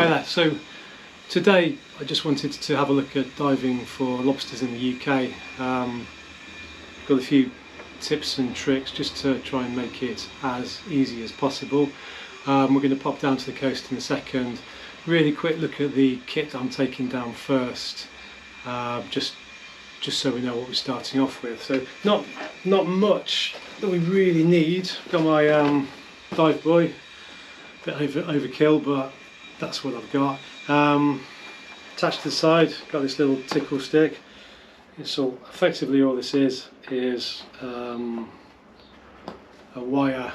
Hey there, so today I just wanted to have a look at diving for lobsters in the UK. Got a few tips and tricks just to try and make it as easy as possible. We're going to pop down to the coast in a second. Really quick look at the kit I'm taking down first, just so we know what we're starting off with. So not much that we really need. Got my dive buoy, bit overkill, but that's what I've got. Attached to the side, got this little tickle stick. It's all effectively all this is a wire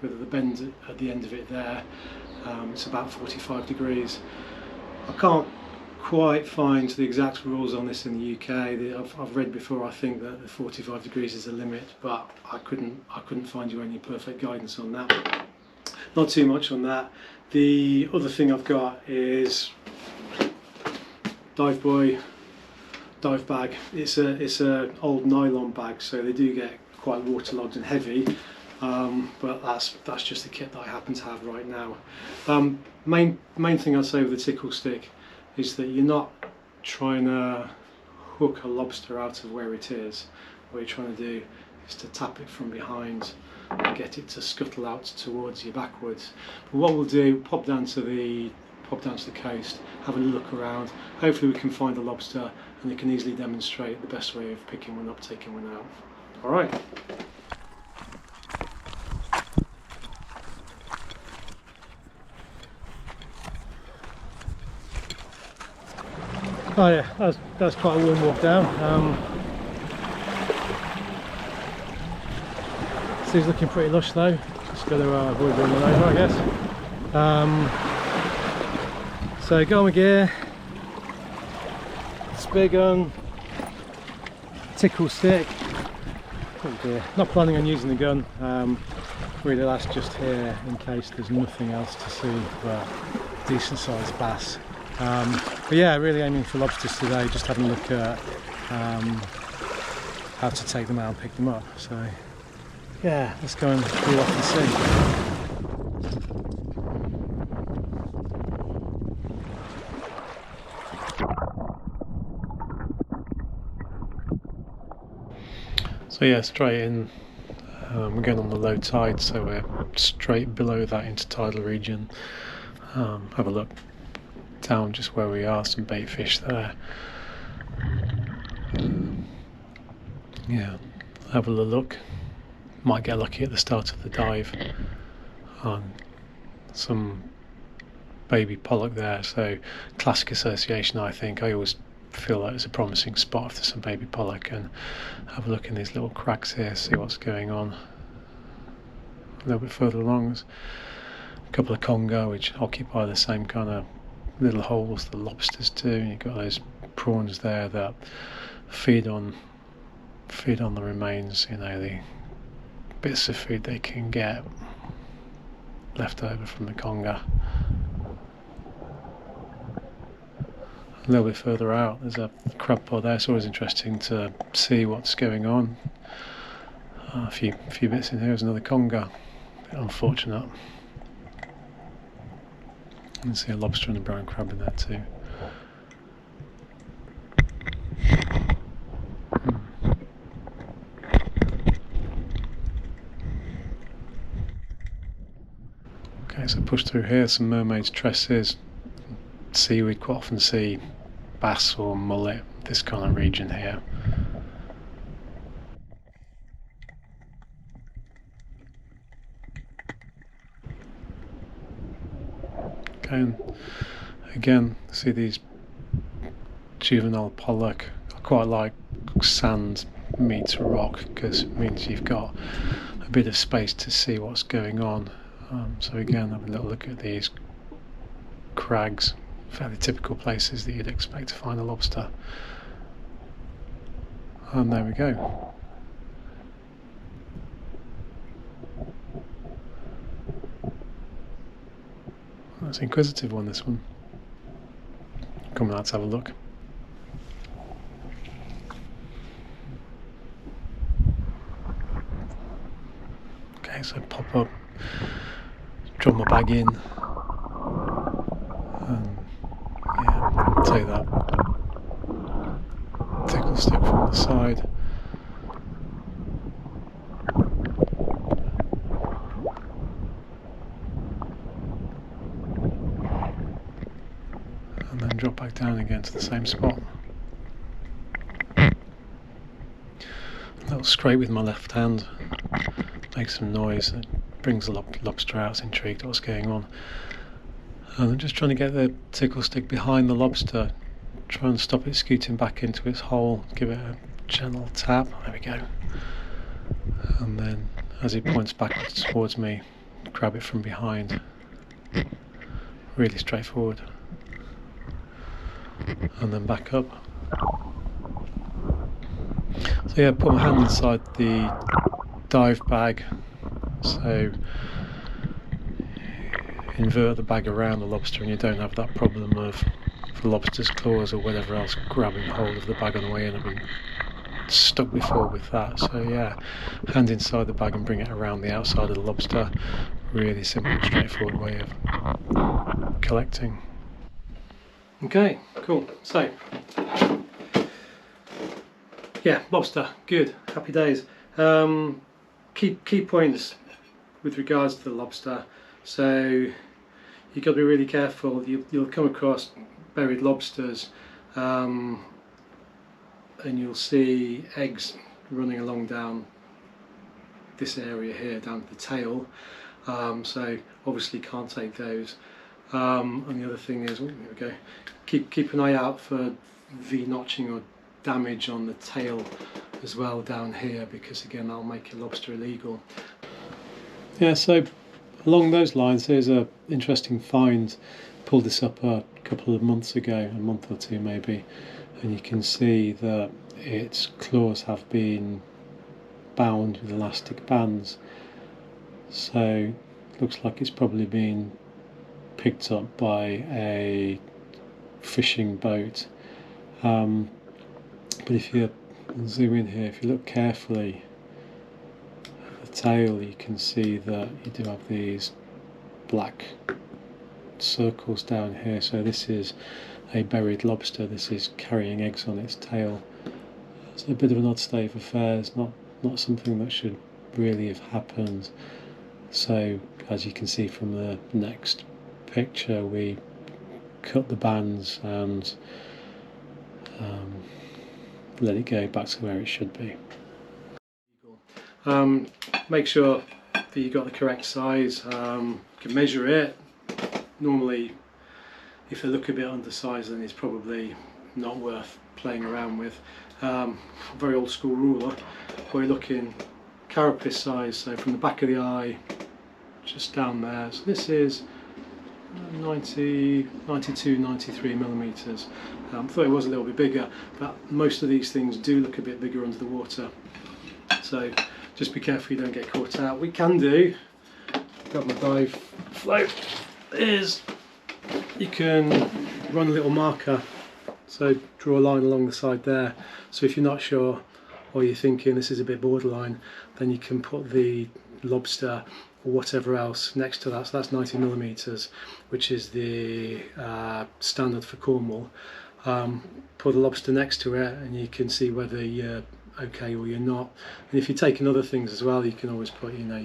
with the bend at the end of it there. It's about 45 degrees. I can't quite find the exact rules on this in the UK. I've read before, I think that the 45 degrees is the limit, but I couldn't find you any perfect guidance on that. Not too much on that. The other thing I've got is dive buoy, dive bag. It's a old nylon bag, so they do get quite waterlogged and heavy. But that's just the kit that I happen to have right now. Main thing I'd say with the tickle stick is that you're not trying to hook a lobster out of where it is. What you're trying to do is to tap it from behind and get it to scuttle out towards you backwards. But what we'll do, pop down to the coast, have a look around. Hopefully we can find a lobster and you can easily demonstrate the best way of picking one up, taking one out. All right. Oh yeah, that's quite a warm walk down. Sea's looking pretty lush though. Just got to avoid running over, I guess. So got my gear, spear gun, tickle stick. Oh dear, not planning on using the gun. Really that's just here in case there's nothing else to see but decent sized bass. But yeah, really aiming for lobsters today, just having a look at how to take them out and pick them up. So yeah, let's go and reel off and see. So yeah, straight in. We're going on the low tide, so we're straight below that intertidal region. Have a look down just where we are, some bait fish there. Yeah, have a little look. Might get lucky at the start of the dive. Some baby pollock there, so classic association I think. I always feel like it's a promising spot if there's some baby pollock, and have a look in these little cracks here, see what's going on. A little bit further along there's a couple of conger which occupy the same kind of little holes the lobsters do, and you've got those prawns there that feed on the remains, you know, the bits of food they can get left over from the conger. A little bit further out there's a crab pod there. It's always interesting to see what's going on. A few bits in here. There's another conger. A bit unfortunate. You can see a lobster and a brown crab in there too. Okay, so push through here, some mermaid's tresses, seaweed. Quite often see bass or mullet, this kind of region here. Okay, and again, see these juvenile pollock. I quite like sand meets rock because it means you've got a bit of space to see what's going on. So again, have a little look at these crags, fairly typical places that you'd expect to find a lobster. And there we go. That's an inquisitive one, this one. Come on, let's have a look. Okay, so pop up, drop my bag in, take that tickle stick from the side. And then drop back down again to the same spot. A little scrape with my left hand, makes some noise, it brings the lobster out, it's intrigued at what's going on. And I'm just trying to get the tickle stick behind the lobster, try and stop it scooting back into its hole, give it a gentle tap, there we go. And then as it points backwards towards me, grab it from behind. Really straightforward. And then back up. So yeah, put my hand inside the dive bag, so invert the bag around the lobster and you don't have that problem of the lobster's claws or whatever else grabbing hold of the bag on the way in. I've been stuck before with that. So yeah, hand inside the bag and bring it around the outside of the lobster. Really simple, straightforward way of collecting. Okay, cool. So yeah, lobster, good, happy days. Key points with regards to the lobster. So you've got to be really careful. You'll come across buried lobsters, and you'll see eggs running along down this area here, down to the tail. So obviously can't take those. And the other thing is, here we go. Keep an eye out for V-notching or damage on the tail as well down here, because again that'll make your lobster illegal. Yeah, so along those lines, here's an interesting find. Pulled this up a couple of months ago, a month or two maybe, and you can see that its claws have been bound with elastic bands. So looks like it's probably been picked up by a fishing boat. But if you zoom in here, if you look carefully at the tail, you can see that you do have these black circles down here. So this is a buried lobster. This is carrying eggs on its tail. It's a bit of an odd state of affairs, not something that should really have happened. So as you can see from the next picture, we cut the bands and let it go back to where it should be. Make sure that you got the correct size. You can measure it. Normally if they look a bit undersized, then it's probably not worth playing around with. Very old school ruler, we're looking carapace size, so from the back of the eye just down there. So this is 92, 93 millimeters. Thought it was a little bit bigger, but most of these things do look a bit bigger under the water, so just be careful you don't get caught out. We can do, got my dive float, is you can run a little marker, so draw a line along the side there, so if you're not sure or you're thinking this is a bit borderline, then you can put the lobster or whatever else next to that. So that's 90 millimeters, which is the standard for Cornwall. Put the lobster next to it and you can see whether you're okay or you're not. And if you're taking other things as well, you can always put, you know,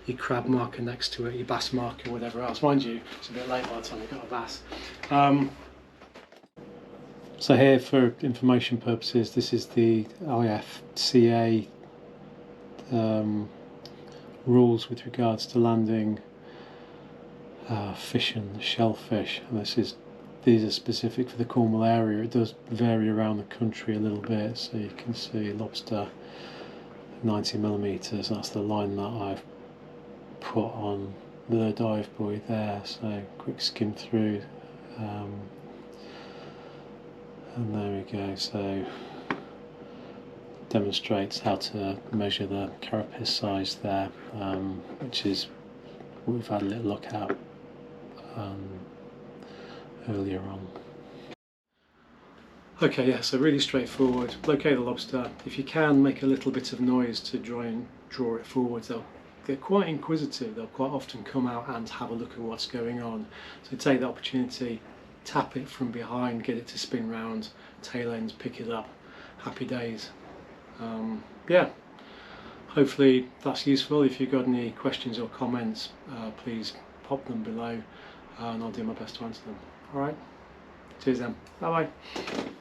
your crab marker next to it, your bass marker, whatever else. Mind you, it's a bit late by the time you've got a bass. So here, for information purposes, this is the IFCA rules with regards to landing fish and shellfish, and these are specific for the Cornwall area. It does vary around the country a little bit, so you can see lobster 90 millimeters. That's the line that I've put on the dive buoy there. So quick skim through, and there we go. So demonstrates how to measure the carapace size there, which is what we've had a little look at earlier on. Okay, yeah, so really straightforward. Locate the lobster. If you can, make a little bit of noise to try and draw it forward. They're quite inquisitive. They'll quite often come out and have a look at what's going on. So take the opportunity, tap it from behind, get it to spin round, tail ends, pick it up. Happy days. Yeah, hopefully that's useful. If you've got any questions or comments, please pop them below and I'll do my best to answer them. Alright, cheers then, bye bye.